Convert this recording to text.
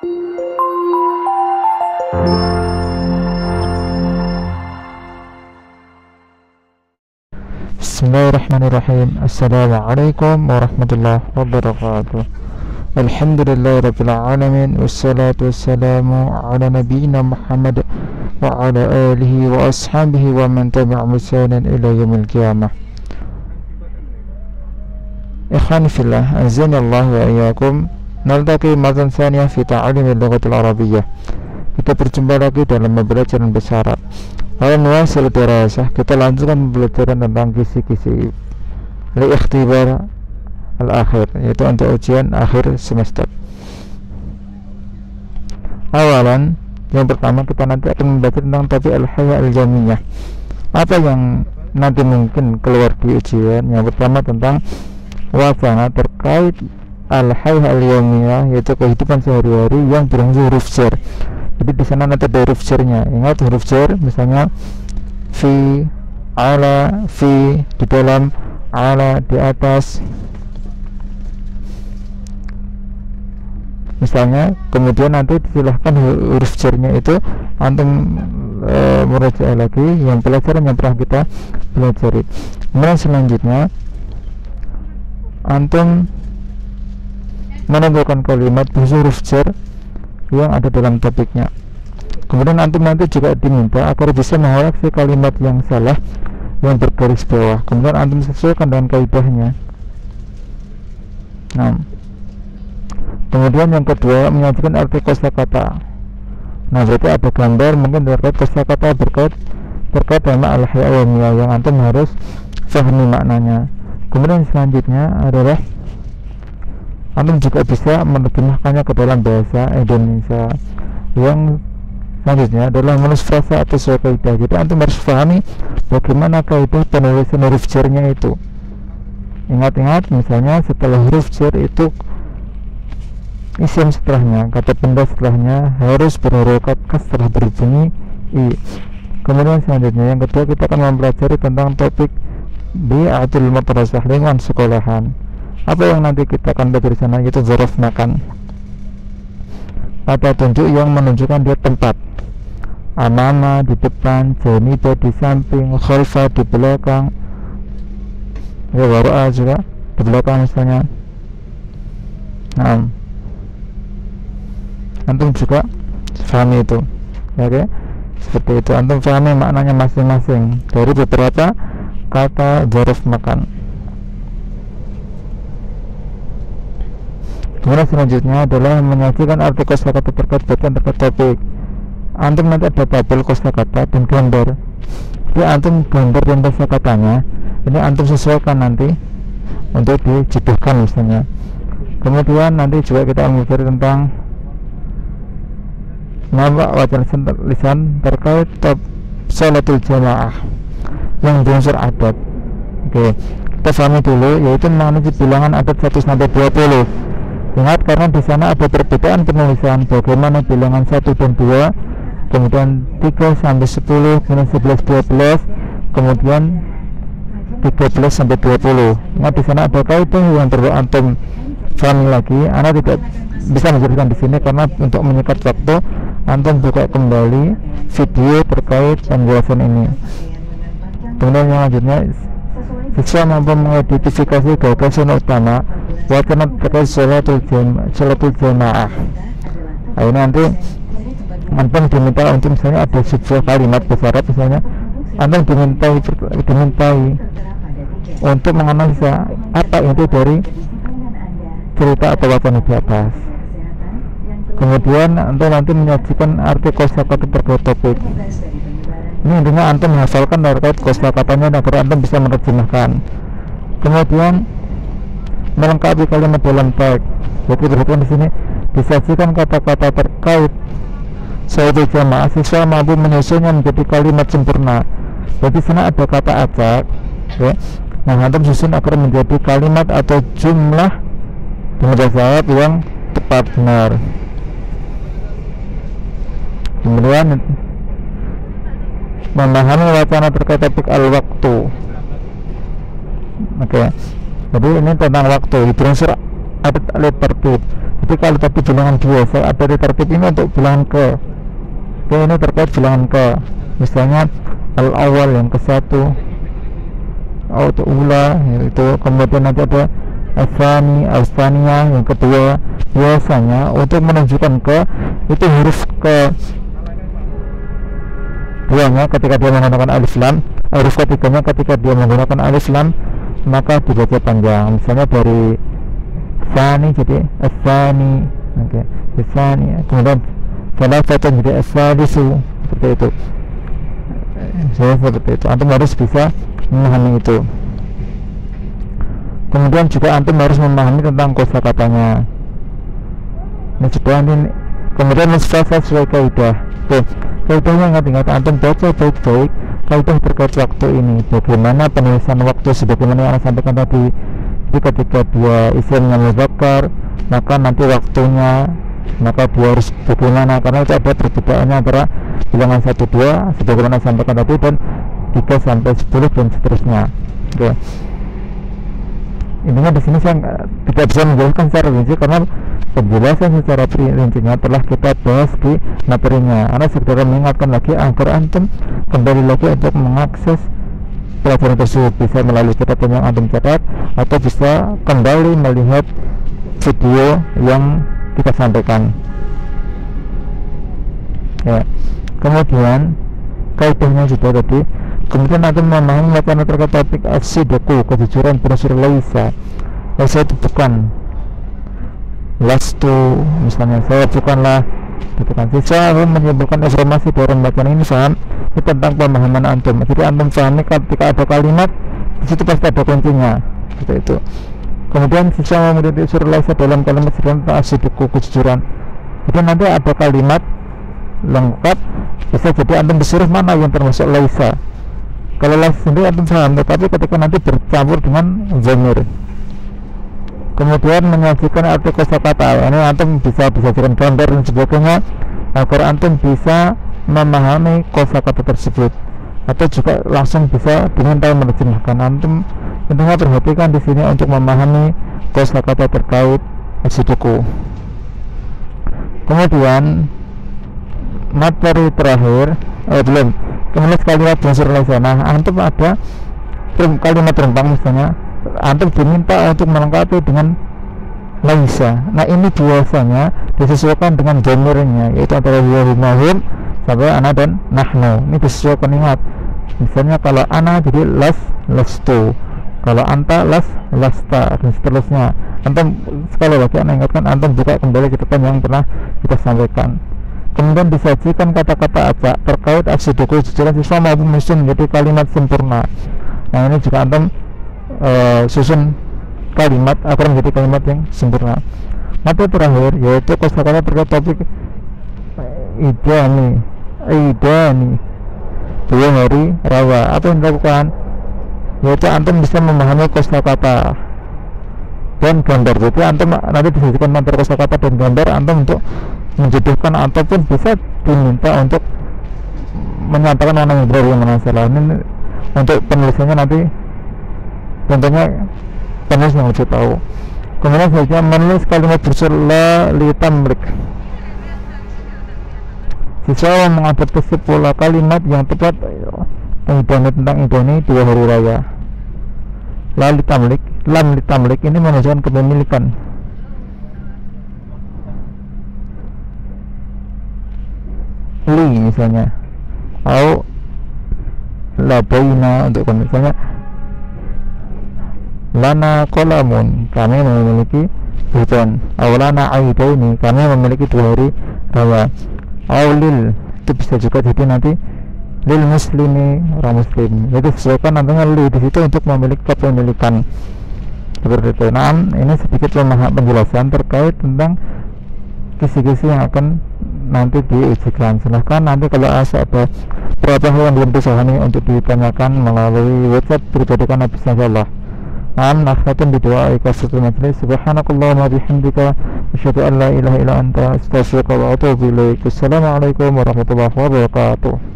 Bismillahirrahmanirrahim. Assalamualaikum warahmatullahi wabarakatuh. Alhamdulillahirabbil alamin, wassalatu wassalamu ala nabiyyina Muhammad wa ala alihi wa ashabihi wa man tabi'ahum bi ihsanin ila yaumil qiyamah. Ikhwani fillah, azanillahu wa iyyakum. Naltaqi maratan tsaniyah fi ta'allumil lughatil arabiyyah. Kita berjumpa lagi dalam pembelajaran bahasa Arab. Nuwasil dirasah, kita lanjutkan pembelajaran tentang kisi-kisi li-ikhtibar al-akhir, yaitu untuk ujian akhir semester. Awalan, yang pertama kita nanti akan membaca tentang topik al-hayya al-jamiyah. Apa yang nanti mungkin keluar di ujian? Yang pertama tentang wacana terkait al-hayya al-jamiyah, yaitu kehidupan sehari-hari yang berfungsi huruf jar. Jadi di sana nanti ada huruf jarnya. Ingat huruf jar, misalnya fi, ala, fi di dalam, ala di atas. Misalnya, kemudian nanti silahkan huruf jarnya itu antum merujuk lagi yang pelajaran yang pernah kita pelajari. Kemudian selanjutnya antum menentukan kalimat huruf jar yang ada dalam topiknya. Kemudian antum nanti juga diminta agar bisa mengoreksi kalimat yang salah yang bergaris bawah. Kemudian antum sesuaikan dengan kaidahnya. Nah, kemudian yang kedua menyajikan arti kosakata. Nah, berarti ada gambar mungkin terkait kosakata terkait dengan al-hayya yang antum harus pahami maknanya. Kemudian selanjutnya adalah antum juga bisa menerjemahkannya ke dalam bahasa Indonesia. Yang selanjutnya adalah menulis frasa atau sesuai kaidah. Jadi antum harus pahami bagaimana kaidah penulisan huruf jarnya itu. Ingat-ingat, misalnya setelah huruf jar itu isim setelahnya, kata benda setelahnya harus berharokat kasrah berbunyi i. Kemudian selanjutnya yang kedua kita akan mempelajari tentang topik bi'atul madrasah, lingkungan sekolahan. Apa yang nanti kita akan belajar di sana yaitu zaraf makan, kata tunjuk yang menunjukkan dia tempat. Amama di depan, janiba di samping, khalfa di belakang, ya wara'a juga di belakang misalnya. Nah, antum juga pahami itu, ya, oke? Seperti itu, antum pahami maknanya masing-masing dari beberapa kata zaraf makan. Kemudian selanjutnya adalah menyajikan arti kosakata terkait bacaan terkait topik. Antum nanti ada tabel kosakata dan gambar. Jadi antum gambar dan kosakatanya ini antum sesuaikan nanti untuk dijodohkan misalnya. Kemudian nanti juga kita akan belajar tentang nama wacana lisan terkait sholatul jamaah yang berunsur adat. Oke, kita pahami dulu yaitu mengenai bilangan adat 1 sampai 20. Ingat, karena di sana ada perbedaan penulisan bagaimana bilangan 1 dan 2, kemudian 3 sampai 10, kemudian 11, 12, kemudian 13 sampai 20. Ingat, di sana ada kaidah yang perlu antum pahami lagi. Anda tidak bisa menjelaskan di sini karena untuk menyikat waktu, antum buka kembali video terkait penjelasan ini. Kemudian yang selanjutnya, siswa mampu mengidentifikasi gagasan utama wacana terkait sholatul jamaah. Nah, ini nanti antum diminta untuk misalnya ada sebuah kalimat bahasa Arab misalnya, antum dimintai untuk menganalisa apa itu dari cerita atau wacana di atas. Kemudian antum nanti menyajikan arti kosakata terkait topik. Ini intinya antum menghafalkan terkait kosakatanya agar antum bisa menerjemahkan. Kemudian melengkapi kalimat dalam teks. Jadi perhatikan di sini disajikan kata-kata terkait sholatul jamaah, siswa mampu menyusunnya menjadi kalimat sempurna. Jadi sana ada kata acak, ya. Nah, antum susun agar menjadi kalimat atau jumlah bahasa Arab yang tepat benar. Kemudian memahami wacana terkait topik al-waktu. Oke. Jadi ini tentang waktu, berunsur adat tertib. Jadi kalau tadi bilangan 2 saya update tertib ini untuk bilangan ke. Oke, ini terkait bilangan ke. Misalnya al-awal yang ke-1 atau ula itu, kemudian nanti ada asani, al-saniyah yang kedua. Biasanya untuk menunjukkan ke itu huruf ke duanya ketika dia menggunakan alif lam, huruf ketiganya ketika dia menggunakan alif lam maka dibaca panjang. Misalnya dari sani jadi asani, oke, asani, kemudian salah satu jadi asalisu, seperti itu. Seperti itu, antum harus bisa memahami itu. Kemudian juga antum harus memahami tentang kosakatanya. Kemudian sesuai kaidah. Tuh, kaidahnya ingat-ingat, antum baca baik-baik kaidah terkait waktu ini. Bagaimana penulisan waktu sebagaimana yang saya sampaikan tadi. Jadi ketika dia isimnya mudzakkar, maka nanti waktunya maka dia harus bagaimana, karena itu ada perbedaannya antara bilangan 1, 2 sebagaimana saya sampaikan tadi, dan 3 sampai 10 dan seterusnya. Oke. Intinya di sini saya tidak bisa menjelaskan secara rinci karena penjelasan secara rincinya telah kita bahas di materinya. Karena sekedar mengingatkan lagi agar antum kembali lagi untuk mengakses pelajaran tersebut, bisa melalui catatan yang antum catat atau bisa kembali melihat video yang kita sampaikan. Ya. Kemudian kaidahnya juga tadi. Kemudian antum memahami wacana terkait topik as-sidqu, kejujuran berunsur laisa. Laisa itu bukan, lastu misalnya, saya bukanlah, gitu kan. Siswa menyimpulkan informasi dari bacaan ini paham itu tentang pemahaman antum. Jadi antum pahami ketika ada kalimat di situ pasti ada kuncinya, seperti itu. Kemudian siswa memiliki unsur laisa dalam kalimat tentang as-sidqu, kejujuran. Jadi nanti ada kalimat lengkap, bisa jadi antum disuruh mana yang termasuk laisa. Kalau laisa sendiri antum paham, tetapi ketika nanti bercampur dengan dhamir, kemudian menyajikan arti kosakata, ini antum bisa jadikan gambar dan sebagainya agar antum bisa memahami kosakata tersebut, atau juga langsung bisa dengan tahu menerjemahkan. Antum tentunya perhatikan di sini untuk memahami kosakata terkait as-sidqu. Kemudian materi terakhir, belum, kemudian kalimat berunsur laisa. Nah, antum ada kalimat rempang misalnya, antum diminta untuk melengkapi dengan laisa. Nah, ini biasanya disesuaikan dengan dhamirnya, yaitu antara huwa, hum sampai ana dan nahnu. Ini disesuaikan, ingat. Misalnya kalau ana jadi lastu, kalau anta lasta, dan seterusnya. Antum sekali lagi ana ingatkan, antum buka kembali catatan yang pernah kita sampaikan. Kemudian disajikan kata-kata acak terkait as-sidqu, kejujuran siswa maupun muslim menjadi kalimat sempurna. Nah, ini juga antum susun kalimat agar menjadi kalimat yang sempurna. Materi terakhir yaitu kosakata terkait topik idani 2 hari rawa. Apa yang dilakukan? Yaitu antum bisa memahami kosakata dan gambar. Jadi antum nanti disajikan materi kosakata dan gambar, antum untuk menjodohkan ataupun bisa diminta untuk menyatakan mana yang benar yang mana salah. Ini untuk penulisannya nanti tentunya penulis yang lebih tahu. Kemudian selanjutnya menulis kalimat berunsur la li tamlik. Siswa mengadaptasi pola kalimat yang tepat tentang idani 2 hari raya. La li tamlik, lam li tamlik ini menunjukkan kepemilikan. Li misalnya, atau labaina untuk misalnya lana qalamun, kami memiliki hujan, atau lana aidaini, kami memiliki 2 hari raya. Aulil itu bisa juga jadi nanti lil muslimi, orang muslim. Jadi sesuaikan nantinya li di situ untuk memiliki kepemilikan, seperti itu. Nah, ini sedikit penjelasan terkait tentang kisi-kisi yang akan nanti diujikan. Silahkan nanti kalau ada beberapa hal yang belum disahani untuk ditanyakan melalui WhatsApp pribadi kan habis insyaallah. Nakhatun bidoa ikasatul majlis. Subhanakallahumma bihamdika asyhadu an la ilaha illa anta astaghfiruka wa atubu ilaik. Assalamualaikum warahmatullahi wabarakatuh.